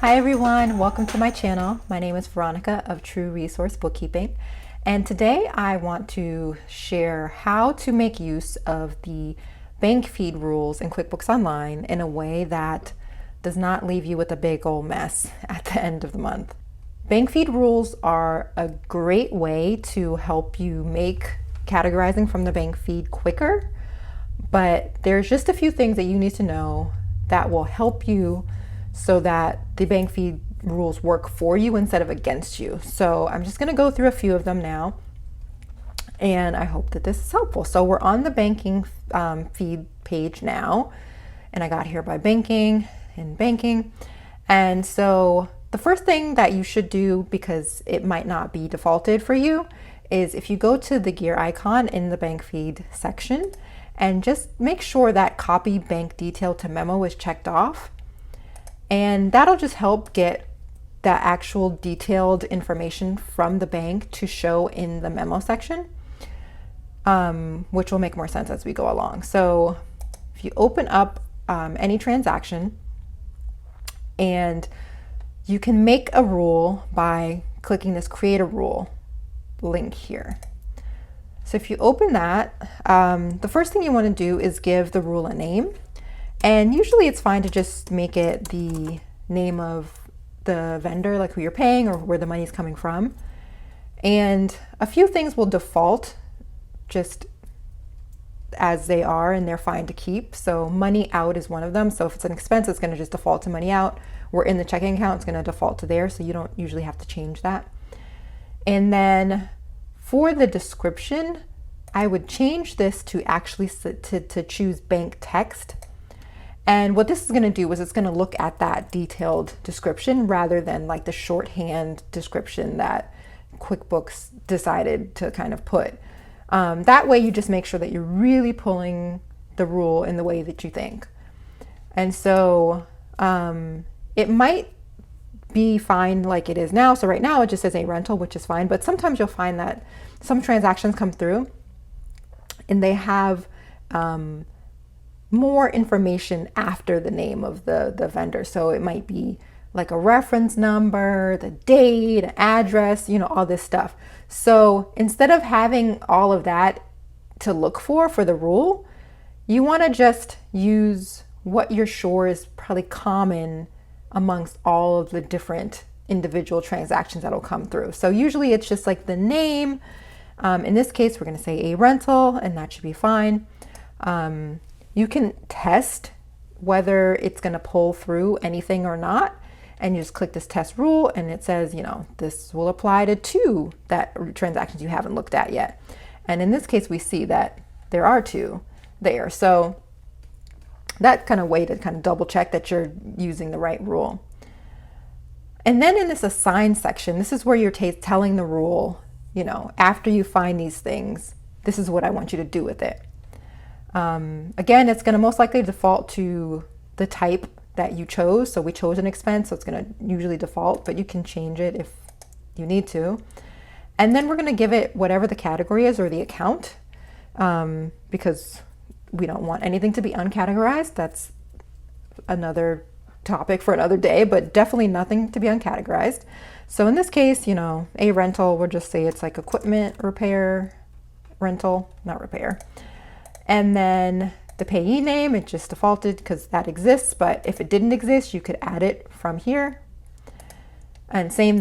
Hi everyone, welcome to my channel. My name is Veronica of True Resource Bookkeeping, and today I want to share how to make use of the bank feed rules in QuickBooks Online in a way that does not leave you with a big old mess at the end of the month. Bank feed rules are a great way to help you make categorizing from the bank feed quicker, but there's just a few things that you need to know that will help you so that the bank feed rules work for you instead of against you. So I'm just going to go through a few of them now, and I hope that this is helpful. So we're on the banking feed page now, and I got here by banking and banking. And so the first thing that you should do, because it might not be defaulted for you, is if you go to the gear icon in the bank feed section and just make sure that copy bank detail to memo is checked off. And that'll just help get that actual detailed information from the bank to show in the memo section, which will make more sense as we go along. So if you open up any transaction, and you can make a rule by clicking this create a rule link here. So if you open that, the first thing you want to do is give the rule a name. And usually it's fine to just make it the name of the vendor, like who you're paying or where the money's coming from. And a few things will default just as they are, and they're fine to keep. So money out is one of them. So if it's an expense, it's going to just default to money out. We're in the checking account, it's going to default to there. So you don't usually have to change that. And then for the description, I would change this to actually to choose bank text. And what this is going to do is it's going to look at that detailed description rather than like the shorthand description that QuickBooks decided to kind of put. That way you just make sure that you're really pulling the rule in the way that you think. And so it might be fine like it is now. So right now it just says a rental, which is fine. But sometimes you'll find that some transactions come through and they have more information after the name of the vendor. So it might be like a reference number, the date, address, all this stuff. So instead of having all of that to look for the rule, you want to just use what you're sure is probably common amongst all of the different individual transactions that'll come through. So usually it's just like the name. In this case, we're going to say a rental, and that should be fine. You can test whether it's going to pull through anything or not. And you just click this test rule and it says, this will apply to two transactions you haven't looked at yet. And in this case, we see that there are two there. So that kind of way to kind of double check that you're using the right rule. And then in this assign section, this is where you're telling the rule, after you find these things, this is what I want you to do with it. Again, it's going to most likely default to the type that you chose. So we chose an expense, so it's going to usually default, but you can change it if you need to. And then we're going to give it whatever the category is or the account, because we don't want anything to be uncategorized. That's another topic for another day, but definitely nothing to be uncategorized. So in this case, a rental, we'll just say it's like equipment repair rental, not repair. And then the payee name, it just defaulted because that exists, but if it didn't exist, you could add it from here. And same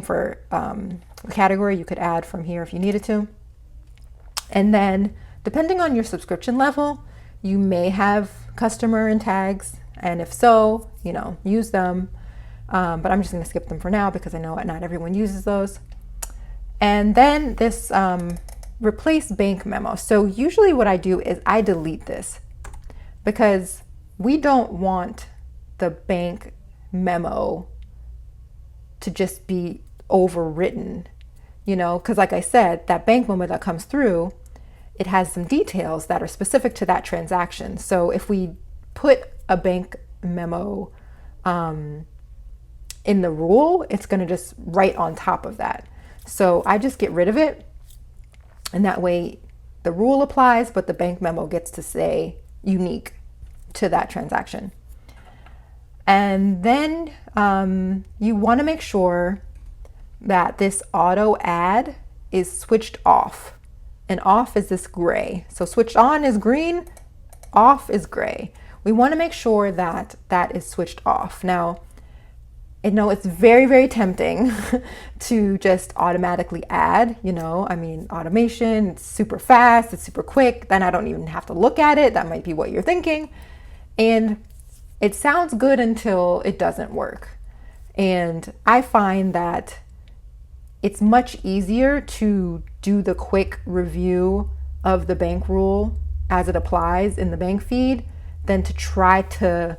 for the category, you could add from here if you needed to. And then depending on your subscription level, you may have customer and tags, and if so, use them. But I'm just going to skip them for now because I know not everyone uses those. And then this replace bank memo. So usually what I do is I delete this because we don't want the bank memo to just be overwritten, because like I said, that bank memo that comes through, it has some details that are specific to that transaction. So if we put a bank memo in the rule, it's going to just right on top of that. So I just get rid of it. And that way the rule applies, but the bank memo gets to say unique to that transaction. And then you want to make sure that this auto add is switched off. And off is this gray. So switched on is green, off is gray. We want to make sure that that is switched off. Now, I know it's very, very tempting to just automatically add, I mean, automation, it's super fast, it's super quick, then I don't even have to look at it. That might be what you're thinking. And it sounds good until it doesn't work. And I find that it's much easier to do the quick review of the bank rule as it applies in the bank feed than to try to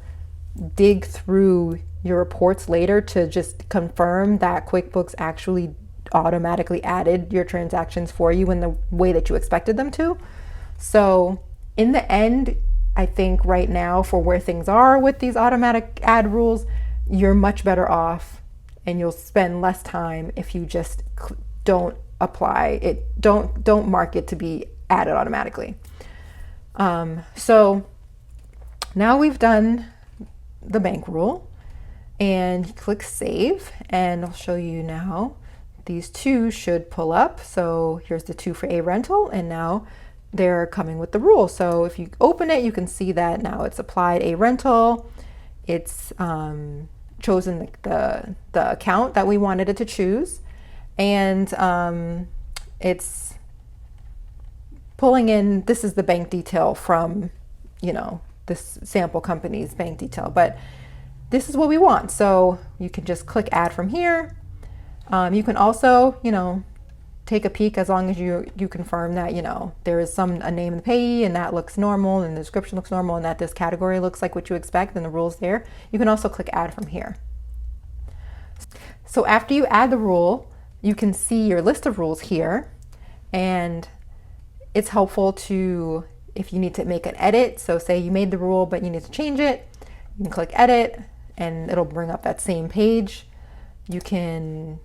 dig through your reports later to just confirm that QuickBooks actually automatically added your transactions for you in the way that you expected them to. So in the end, I think right now for where things are with these automatic add rules, you're much better off and you'll spend less time if you just don't apply it, don't mark it to be added automatically. So now we've done the bank rule, and click save, and I'll show you now. These two should pull up. So here's the two for a rental, and now they're coming with the rule. So if you open it, you can see that now it's applied a rental. It's chosen the account that we wanted it to choose, and it's pulling in, this is the bank detail from, this sample company's bank detail, but this is what we want. So you can just click add from here. You can also, take a peek as long as you confirm that, there is a name of the payee and that looks normal and the description looks normal and that this category looks like what you expect and the rule's there. You can also click add from here. So after you add the rule, you can see your list of rules here, and it's helpful to, if you need to make an edit, so say you made the rule but you need to change it, you can click edit and it'll bring up that same page. You can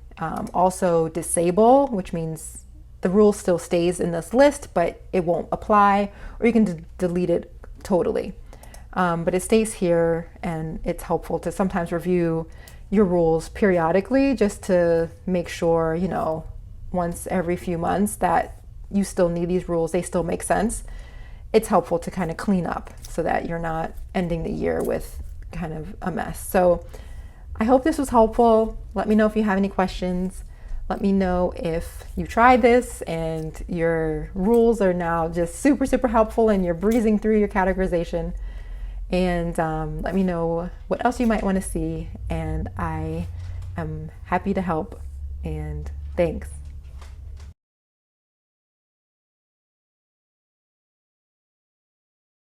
also disable, which means the rule still stays in this list but it won't apply, or you can delete it totally. But it stays here, and it's helpful to sometimes review your rules periodically just to make sure, once every few months that you still need these rules, they still make sense. It's helpful to kind of clean up so that you're not ending the year with kind of a mess. So I hope this was helpful. Let me know if you have any questions. Let me know if you tried this and your rules are now just super, super helpful and you're breezing through your categorization. And let me know what else you might want to see. And I am happy to help. And thanks.